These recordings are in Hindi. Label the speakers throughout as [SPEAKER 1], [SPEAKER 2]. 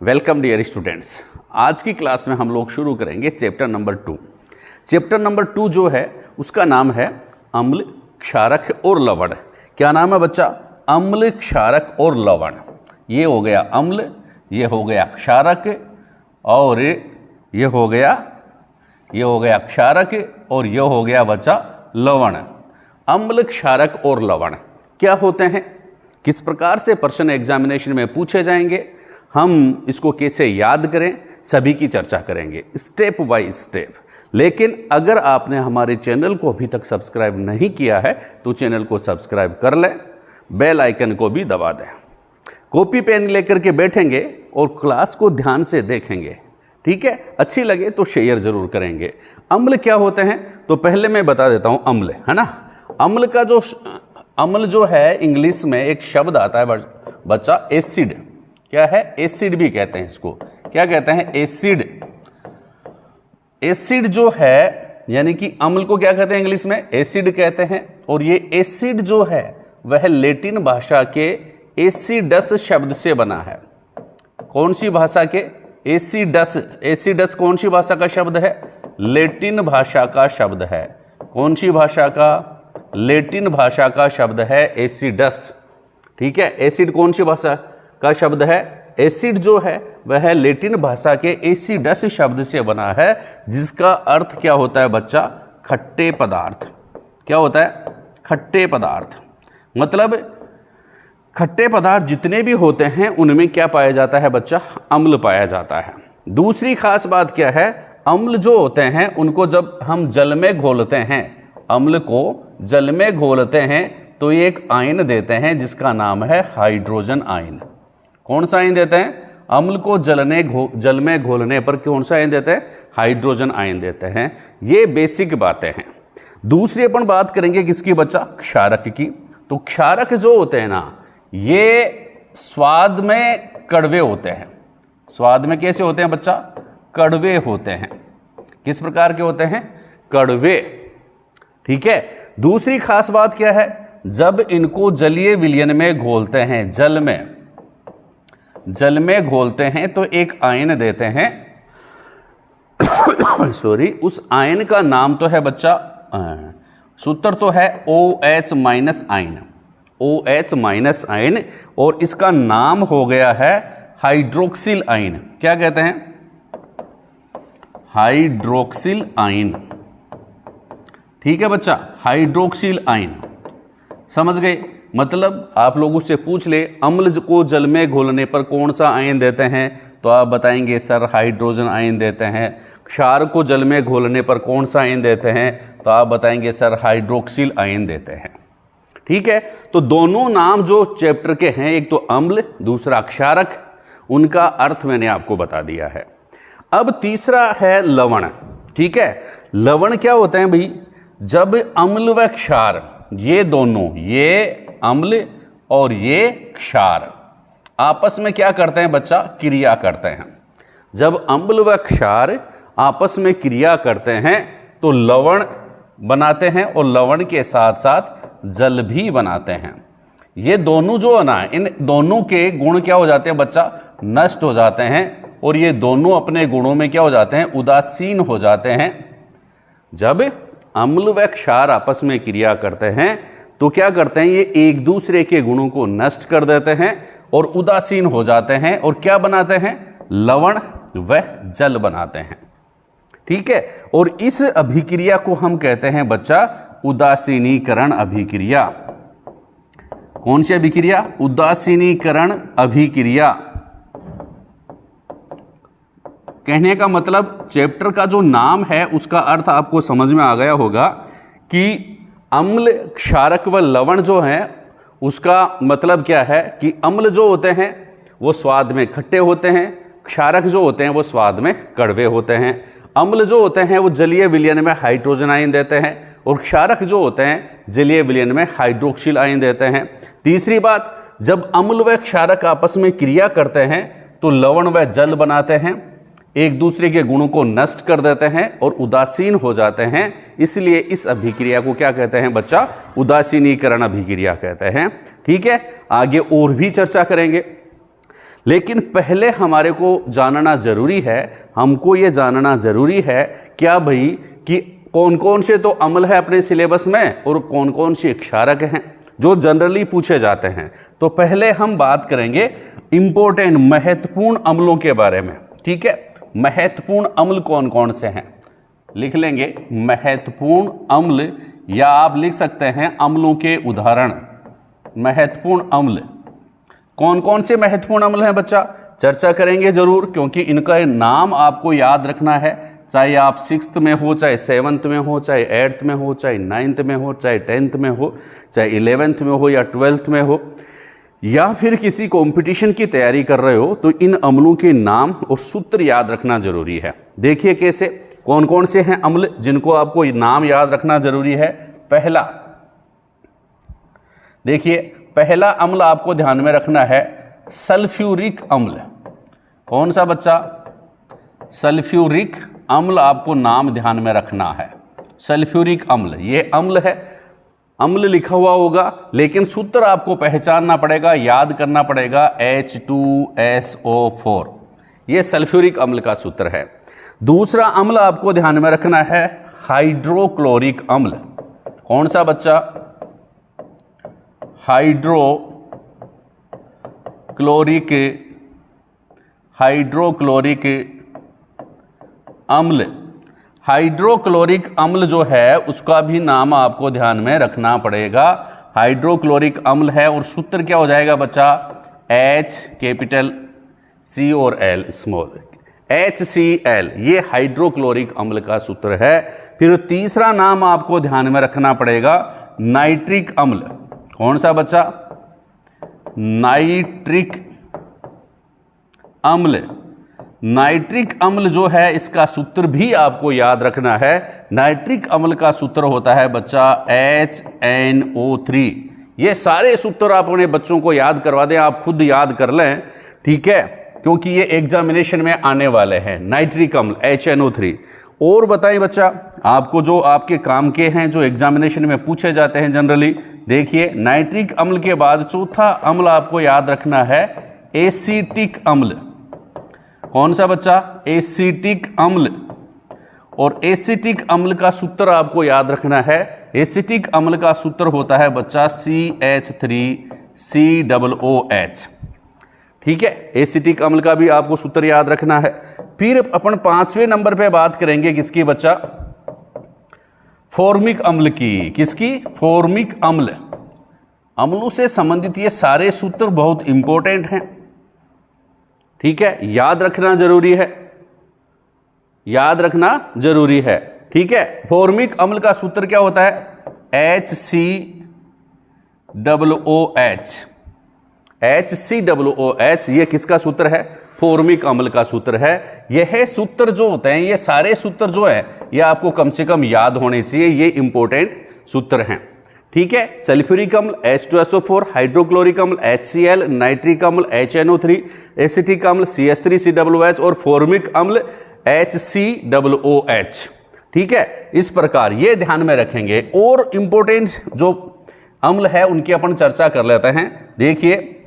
[SPEAKER 1] Welcome dear students. आज की क्लास में हम लोग शुरू करेंगे चैप्टर नंबर 2। चैप्टर नंबर 2 जो है उसका नाम है अम्ल, क्षारक और लवण। क्या नाम है बच्चा? अम्ल, क्षारक और लवण। ये हो गया अम्ल, ये हो गया क्षारक और ये हो गया क्षारक और ये हो गया बच्चा लवण। अम्ल, क्षारक और लवण क्या होते हैं, किस प्रकार से प्रश्न एग्जामिनेशन में पूछे जाएंगे, हम इसको कैसे याद करें, सभी की चर्चा करेंगे स्टेप बाय स्टेप। लेकिन अगर आपने हमारे चैनल को अभी तक सब्सक्राइब नहीं किया है तो चैनल को सब्सक्राइब कर लें, बेल आइकन को भी दबा दें। कॉपी पेन लेकर के बैठेंगे और क्लास को ध्यान से देखेंगे, ठीक है? अच्छी लगे तो शेयर जरूर करेंगे। अम्ल क्या होते हैं तो पहले मैं बता देता हूँ। अम्ल है ना, अम्ल जो है इंग्लिश में एक शब्द आता है बच्चा, एसिड। क्या है? एसिड भी कहते हैं इसको। क्या कहते हैं? एसिड। एसिड जो है यानी कि अम्ल को क्या कहते हैं इंग्लिश में? एसिड कहते हैं। और ये एसिड जो है वह लैटिन भाषा के एसिडस शब्द से बना है। कौन सी भाषा के? एसिडस। एसिडस कौन सी भाषा का शब्द है? लैटिन भाषा का शब्द है। कौन सी भाषा का? लैटिन भाषा का शब्द है एसिडस, ठीक है? एसिड कौन सी भाषा का शब्द है? एसिड जो है वह लैटिन भाषा के एसिडस शब्द से बना है, जिसका अर्थ क्या होता है बच्चा? खट्टे पदार्थ। क्या होता है? खट्टे पदार्थ। मतलब खट्टे पदार्थ जितने भी होते हैं उनमें क्या पाया जाता है बच्चा? अम्ल पाया जाता है। दूसरी खास बात क्या है? अम्ल जो होते हैं उनको जब हम जल में घोलते हैं, अम्ल को जल में घोलते हैं तो ये एक आयन देते हैं जिसका नाम है हाइड्रोजन आयन। कौन सा आयन देते हैं? अम्ल को जल में घोलने पर कौन सा आयन देते हैं? हाइड्रोजन आयन देते हैं। ये बेसिक बातें हैं। दूसरी अपन बात करेंगे किसकी बच्चा? क्षारक की। तो क्षारक जो होते हैं ना, ये स्वाद में कड़वे होते हैं। स्वाद में कैसे होते हैं बच्चा? कड़वे होते हैं। किस प्रकार के होते हैं? कड़वे, ठीक है? दूसरी खास बात क्या है? जब इनको जलीय विलयन में घोलते हैं, जल में घोलते हैं तो एक आयन देते हैं सॉरी, उस आयन का नाम तो है बच्चा, सूत्र तो है OH minus ion. OH minus ion, और इसका नाम हो गया है हाइड्रोक्सिल आयन। क्या कहते हैं? हाइड्रोक्सिल आयन, ठीक है बच्चा? Hydroxyl ion. समझ गए? मतलब आप लोगों से पूछ ले अम्ल को जल में घोलने पर कौन सा आयन देते हैं तो आप बताएंगे सर हाइड्रोजन आयन देते हैं। क्षार को जल में घोलने पर कौन सा आयन देते हैं तो आप बताएंगे सर हाइड्रोक्सिल आयन देते हैं, ठीक है? तो दोनों नाम जो चैप्टर के हैं, एक तो अम्ल, दूसरा क्षारक, उनका अर्थ मैंने आपको बता दिया है। अब तीसरा है लवण, ठीक है? लवण क्या होते हैं भाई? जब अम्ल व क्षार, ये दोनों, ये अम्ल और ये क्षार आपस में क्या करते हैं बच्चा? क्रिया करते हैं। जब अम्ल व क्षार आपस में क्रिया करते हैं तो लवण बनाते हैं और लवण के साथ साथ जल भी बनाते हैं। ये दोनों जो है ना, इन दोनों के गुण क्या हो जाते हैं बच्चा? नष्ट हो जाते हैं, और ये दोनों अपने गुणों में क्या हो जाते हैं? उदासीन हो जाते हैं। जब अम्ल व क्षार आपस में क्रिया करते हैं तो क्या करते हैं? ये एक दूसरे के गुणों को नष्ट कर देते हैं और उदासीन हो जाते हैं, और क्या बनाते हैं? लवण व जल बनाते हैं, ठीक है? और इस अभिक्रिया को हम कहते हैं बच्चा उदासीनीकरण अभिक्रिया। कौन सी अभिक्रिया? उदासीनीकरण अभिक्रिया। कहने का मतलब चैप्टर का जो नाम है उसका अर्थ आपको समझ में आ गया होगा कि अम्ल, क्षारक व लवण जो हैं उसका मतलब क्या है कि अम्ल जो होते हैं वो स्वाद में खट्टे होते हैं, क्षारक जो होते हैं वो स्वाद में कड़वे होते हैं। अम्ल जो होते हैं वो जलीय विलयन में हाइड्रोजन आयन देते हैं, और क्षारक जो होते हैं जलीय विलयन में हाइड्रोक्सिल आयन देते हैं। तीसरी बात, जब अम्ल व क्षारक आपस में क्रिया करते हैं तो लवण व जल बनाते हैं, एक दूसरे के गुणों को नष्ट कर देते हैं और उदासीन हो जाते हैं। इसलिए इस अभिक्रिया को क्या कहते हैं बच्चा? उदासीनीकरण अभिक्रिया कहते हैं, ठीक है? आगे और भी चर्चा करेंगे। लेकिन पहले हमारे को जानना जरूरी है, हमको ये जानना जरूरी है क्या भाई कि कौन कौन से तो अम्ल है अपने सिलेबस में और कौन कौन से क्षारक हैं जो जनरली पूछे जाते हैं। तो पहले हम बात करेंगे इंपॉर्टेंट महत्वपूर्ण अम्लों के बारे में। ठीक है, महत्वपूर्ण अम्ल कौन कौन से हैं लिख लेंगे, महत्वपूर्ण अम्ल, या आप लिख सकते हैं अम्लों के उदाहरण। महत्वपूर्ण अम्ल कौन कौन से महत्वपूर्ण अम्ल हैं बच्चा, चर्चा करेंगे जरूर, क्योंकि इनका नाम आपको याद रखना है, चाहे आप 6th में हो, चाहे 7th में हो, चाहे 8th में हो, चाहे 9th में हो, चाहे 10th में हो, चाहे 11th में हो या 12th में हो, या फिर किसी कंपटीशन की तैयारी कर रहे हो, तो इन अम्लों के नाम और सूत्र याद रखना जरूरी है। देखिए कैसे, कौन कौन से हैं अम्ल जिनको आपको नाम याद रखना जरूरी है। पहला, देखिए पहला अम्ल आपको ध्यान में रखना है सल्फ्यूरिक अम्ल। कौन सा बच्चा, सल्फ्यूरिक अम्ल आपको नाम ध्यान में रखना है। सल्फ्यूरिक अम्ल, ये अम्ल है, अम्ल लिखा हुआ होगा, लेकिन सूत्र आपको पहचानना पड़ेगा, याद करना पड़ेगा, H2SO4, ये सल्फ्यूरिक अम्ल का सूत्र है। दूसरा अम्ल आपको ध्यान में रखना है हाइड्रोक्लोरिक अम्ल। कौन सा बच्चा, हाइड्रोक्लोरिक अम्ल। हाइड्रोक्लोरिक अम्ल जो है उसका भी नाम आपको ध्यान में रखना पड़ेगा। हाइड्रोक्लोरिक अम्ल है और सूत्र क्या हो जाएगा बच्चा, H कैपिटल C और L स्मॉल, HCl, ये हाइड्रोक्लोरिक अम्ल का सूत्र है। फिर तीसरा नाम आपको ध्यान में रखना पड़ेगा नाइट्रिक अम्ल। कौन सा बच्चा, नाइट्रिक अम्ल। नाइट्रिक अम्ल जो है इसका सूत्र भी आपको याद रखना है। नाइट्रिक अम्ल का सूत्र होता है बच्चा HNO3। ये सारे सूत्र आप अपने बच्चों को याद करवा दें, आप खुद याद कर लें, ठीक है, क्योंकि ये एग्जामिनेशन में आने वाले हैं। नाइट्रिक अम्ल HNO3। और बताइए बच्चा, आपको जो आपके काम के हैं जो एग्जामिनेशन में पूछे जाते हैं जनरली, देखिए नाइट्रिक अम्ल के बाद चौथा अम्ल आपको याद रखना है एसिटिक अम्ल। कौन सा बच्चा, एसिटिक अम्ल। और एसिटिक अम्ल का सूत्र आपको याद रखना है। एसिटिक अम्ल का सूत्र होता है बच्चा CH3COOH। ठीक है, एसिटिक अम्ल का भी आपको सूत्र याद रखना है। फिर अपन 5वें नंबर पे बात करेंगे किसकी बच्चा, फॉर्मिक अम्ल की। किसकी, फॉर्मिक अम्ल। अम्लों से संबंधित ये सारे सूत्र बहुत इंपॉर्टेंट हैं, ठीक है, याद रखना जरूरी है, याद रखना जरूरी है। ठीक है, फॉर्मिक अम्ल का सूत्र क्या होता है, HCOOH। HCOOH, ये किसका सूत्र है, फॉर्मिक अम्ल का सूत्र है। यह सूत्र जो होते हैं, ये सारे सूत्र जो है ये आपको कम से कम याद होने चाहिए, ये इंपॉर्टेंट सूत्र हैं। ठीक है, सल्फ्यूरिक अम्ल H2SO4, हाइड्रोक्लोरिक अम्ल HCl, नाइट्रिक अम्ल HNO3, एसिटिक अम्ल CH3COOH और फॉर्मिक अम्ल HCOOH। ठीक है, इस प्रकार ये ध्यान में रखेंगे। और इंपॉर्टेंट जो अम्ल है उनकी अपन चर्चा कर लेते हैं। देखिए,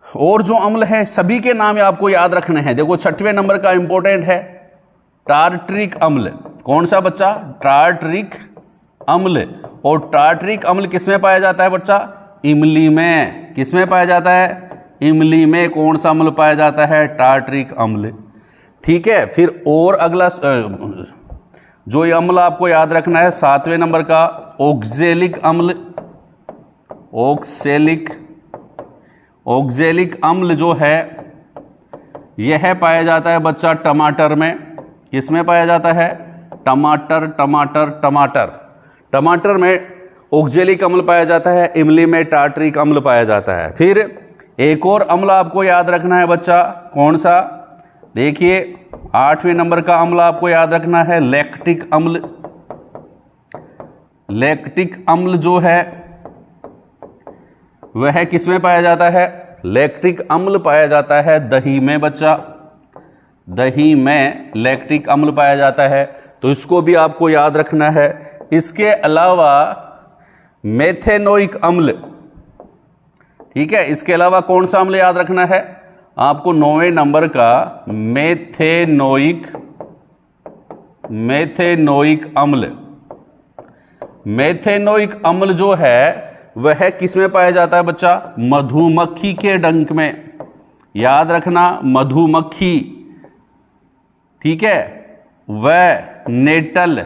[SPEAKER 1] और जो अम्ल हैं सभी के नाम आपको याद रखने हैं। देखो 6वें नंबर का इंपॉर्टेंट है टार्टरिक अम्ल। कौन सा बच्चा, टार्टरिक अम्ल। और टार्टरिक अम्ल किसमें पाया जाता है बच्चा, इमली में। किसमें पाया जाता है, इमली में। कौन सा अम्ल पाया जाता है, टार्टरिक अम्ल। ठीक है, फिर और अगला जो ये अम्ल आपको याद रखना है 7वें नंबर का, ऑक्जेलिक अम्ल। ऑक्जेलिक अम्ल जो है यह पाया जाता है बच्चा टमाटर में। किसमें पाया जाता है, टमाटर में ऑक्जेलिक अम्ल पाया जाता है, इमली में टार्टरिक अम्ल पाया जाता है। फिर एक और अम्ल आपको याद रखना है बच्चा, कौन सा, देखिए 8वें नंबर का अम्ल आपको याद रखना है लैक्टिक अम्ल। लैक्टिक अम्ल जो है वह किसमें पाया जाता है, लैक्टिक अम्ल पाया जाता है दही में बच्चा। दही में लैक्टिक अम्ल पाया जाता है, तो इसको भी आपको याद रखना है। इसके अलावा मेथेनोइक अम्ल, ठीक है। इसके अलावा कौन सा अम्ल याद रखना है आपको? 9वें नंबर का मेथेनोइक अम्ल। मेथेनोइक अम्ल जो है वह किस में पाया जाता है बच्चा? मधुमक्खी के डंक में। याद रखना, मधुमक्खी, ठीक है, वह नेटल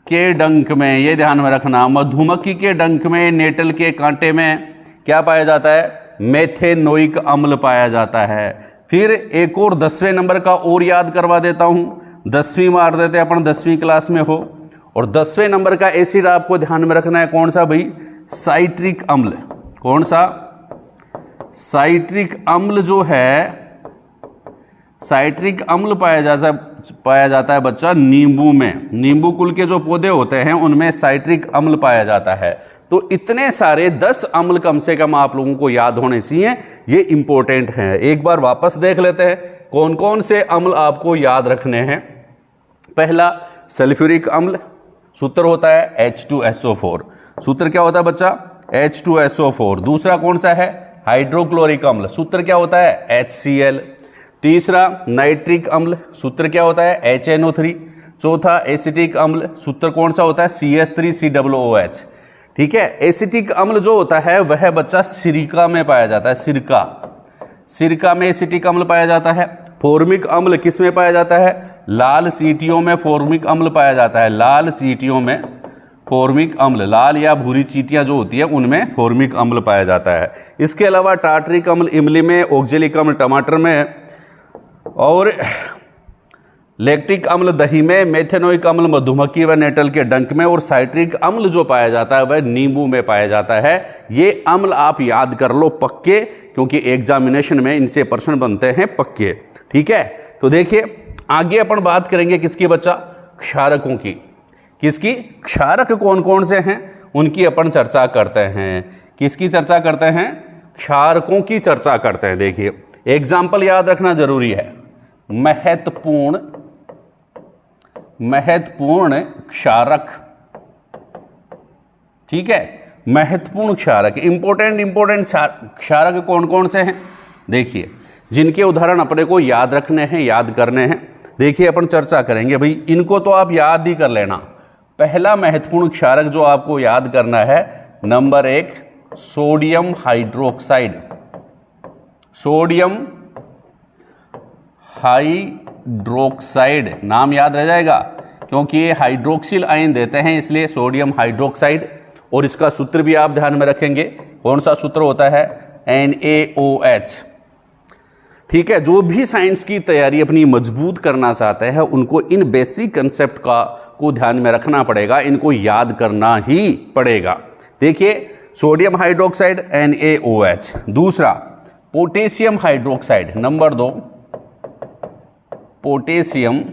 [SPEAKER 1] के डंक में, ये ध्यान में रखना, मधुमक्खी के डंक में, नेटल के कांटे में क्या पाया जाता है? मेथेनोइक अम्ल पाया जाता है। फिर एक और 10वें नंबर का और याद करवा देता हूं, 10वीं मार देते अपन, 10वीं क्लास में हो। और 10वें नंबर का एसिड आपको ध्यान में रखना है, कौन सा भाई? साइट्रिक अम्ल। कौन सा? साइट्रिक अम्ल जो है, साइट्रिक अम्ल पाया जाता है बच्चा नींबू में। नींबू कुल के जो पौधे होते हैं उनमें साइट्रिक अम्ल पाया जाता है। तो इतने सारे 10 अम्ल कम से कम आप लोगों को याद होने चाहिए, ये इंपॉर्टेंट हैं। एक बार वापस देख लेते हैं कौन कौन से अम्ल आपको याद रखने हैं। पहला सल्फ्यूरिक अम्ल, सूत्र होता है H2SO4। सूत्र क्या होता है बच्चा? H2SO4। दूसरा कौन सा है? हाइड्रोक्लोरिक अम्ल, सूत्र क्या होता है? HCl। तीसरा नाइट्रिक अम्ल, सूत्र क्या होता है? HNO3। चौथा एसिटिक अम्ल, सूत्र कौन सा होता है? CH3COOH। ठीक है। एसिटिक अम्ल जो होता है वह बच्चा सिरका में पाया जाता है। सिरका में एसिटिक अम्ल पाया जाता है। फॉर्मिक अम्ल किस में पाया जाता है? लाल चींटियों में फॉर्मिक अम्ल पाया जाता है। लाल चींटियों में फॉर्मिक अम्ल, लाल या भूरी चींटियां जो होती है उनमें फॉर्मिक अम्ल पाया जाता है। इसके अलावा टार्टरिक अम्ल इमली में, ऑक्जेलिक अम्ल टमाटर में, और लैक्टिक अम्ल दही में, मेथेनोइक अम्ल मधुमक्खी व नेटल के डंक में, और साइट्रिक अम्ल जो पाया जाता है वह नींबू में पाया जाता है। ये अम्ल आप याद कर लो पक्के, क्योंकि एग्जामिनेशन में इनसे प्रश्न बनते हैं पक्के। ठीक है। तो देखिए आगे अपन बात करेंगे किसकी बच्चा? क्षारकों की। किसकी? क्षारक कौन कौन से हैं उनकी अपन चर्चा करते हैं। किसकी चर्चा करते हैं? क्षारकों की चर्चा करते हैं। देखिए एग्जाम्पल याद रखना जरूरी है। महत्वपूर्ण क्षारक, ठीक है, महत्वपूर्ण क्षारक, इंपॉर्टेंट क्षारक कौन कौन से हैं? देखिए जिनके उदाहरण अपने को याद रखने हैं, याद करने हैं। देखिए अपन चर्चा करेंगे भाई, इनको तो आप याद ही कर लेना। पहला महत्वपूर्ण क्षारक जो आपको याद करना है, number 1 sodium hydroxide. Sodium hydroxide नाम याद रह जाएगा, क्योंकि ये हाइड्रोक्सिल आयन देते हैं, इसलिए सोडियम हाइड्रोक्साइड। और इसका सूत्र भी आप ध्यान में रखेंगे, कौन सा सूत्र होता है? NaOH। ठीक है। जो भी साइंस की तैयारी अपनी मजबूत करना चाहते हैं उनको इन बेसिक कंसेप्ट को ध्यान में रखना पड़ेगा, इनको याद करना ही पड़ेगा। देखिए सोडियम हाइड्रोक्साइड NaOH। दूसरा potassium hydroxide, number 2 potassium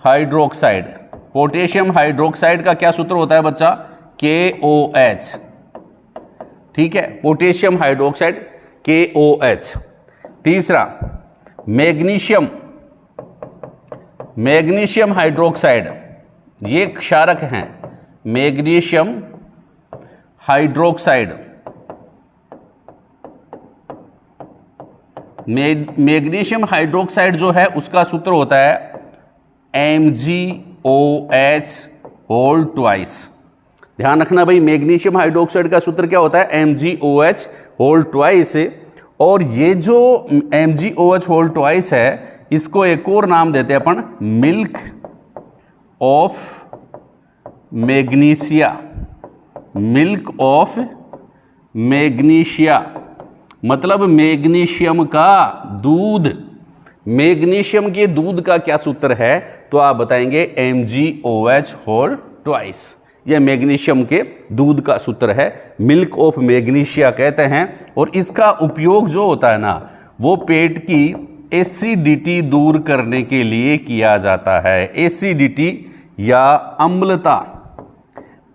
[SPEAKER 1] hydroxide. Potassium hydroxide का क्या सूत्र होता है बच्चा? KOH। ठीक है, पोटेशियम हाइड्रोक्साइड KOH। तीसरा मैग्नीशियम हाइड्रोक्साइड, ये क्षारक हैं। मैग्नीशियम हाइड्रोक्साइड, मैग्नीशियम हाइड्रोक्साइड जो है उसका सूत्र होता है MgOH2। ध्यान रखना भाई, मैग्नीशियम हाइड्रोक्साइड का सूत्र क्या होता है? MgOH2। और ये जो MgOH2 है इसको एक और नाम देते हैं अपन, milk of magnesia. Milk of magnesia मतलब मैग्नीशियम का दूध। मैग्नीशियम के दूध का क्या सूत्र है? तो आप बताएंगे MgOH2। यह मैग्नीशियम के दूध का सूत्र है, मिल्क ऑफ मैग्नीशिया कहते हैं। और इसका उपयोग जो होता है ना, वो पेट की एसिडिटी दूर करने के लिए किया जाता है। एसिडिटी या अम्लता,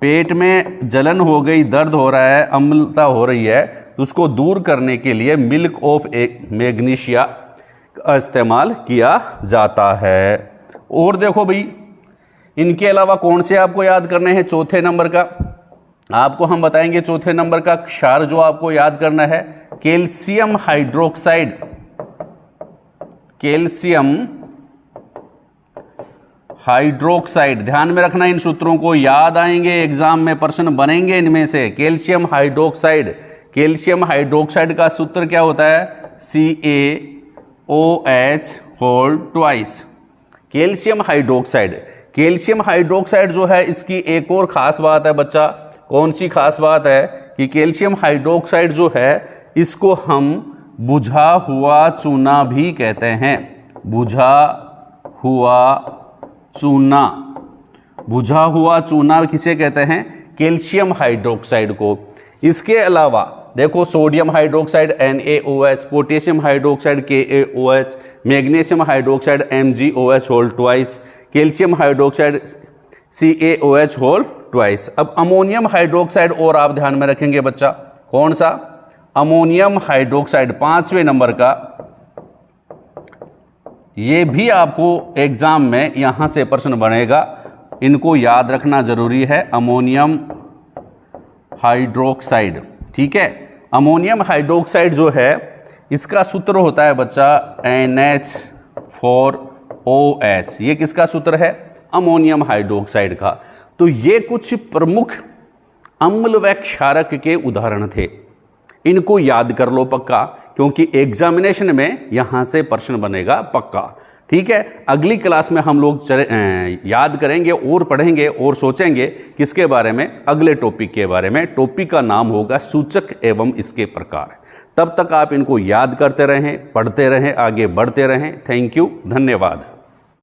[SPEAKER 1] पेट में जलन हो गई, दर्द हो रहा है, अम्लता हो रही है, तो उसको दूर करने के लिए मिल्क ऑफ मैग्नीशिया का इस्तेमाल किया जाता है। और देखो भाई, इनके अलावा कौन से आपको याद करने हैं? चौथे नंबर का आपको हम बताएंगे, चौथे नंबर का क्षार जो आपको याद करना है कैल्शियम हाइड्रोक्साइड। कैल्शियम हाइड्रोक्साइड, ध्यान में रखना, इन सूत्रों को याद आएंगे, एग्जाम में प्रश्न बनेंगे इनमें से। कैल्शियम हाइड्रोक्साइड, कैल्शियम हाइड्रोक्साइड का सूत्र क्या होता है? CaOH whole twice. Calcium hydroxide, calcium hydroxide जो है इसकी एक और खास बात है बच्चा। कौन सी खास बात है? कि कैल्शियम हाइड्रोक्साइड जो है इसको हम बुझा हुआ चूना भी कहते हैं। बुझा हुआ चूना, बुझा हुआ चूना किसे कहते हैं? कैल्शियम हाइड्रोक्साइड को। इसके अलावा देखो sodium hydroxide NaOH, potassium hydroxide KaOH, magnesium hydroxide MgOH whole twice, calcium hydroxide CaOH whole twice. अब अमोनियम हाइड्रोक्साइड और आप ध्यान में रखेंगे बच्चा, कौन सा? अमोनियम हाइड्रोक्साइड 5वें नंबर का। ये भी आपको एग्जाम में यहां से प्रश्न बनेगा, इनको याद रखना जरूरी है। अमोनियम हाइड्रोक्साइड, ठीक है। अमोनियम हाइड्रोक्साइड जो है इसका सूत्र होता है बच्चा NH4OH। ये किसका सूत्र है? अमोनियम हाइड्रोक्साइड का। तो ये कुछ प्रमुख अम्ल व क्षारक के उदाहरण थे, इनको याद कर लो पक्का, क्योंकि एग्जामिनेशन में यहां से प्रश्न बनेगा पक्का, ठीक है। अगली क्लास में हम लोग याद करेंगे और पढ़ेंगे और सोचेंगे किसके बारे में? अगले टॉपिक के बारे में। टॉपिक का नाम होगा सूचक एवं इसके प्रकार। तब तक आप इनको याद करते रहें, पढ़ते रहें, आगे बढ़ते रहें। थैंक यू, धन्यवाद।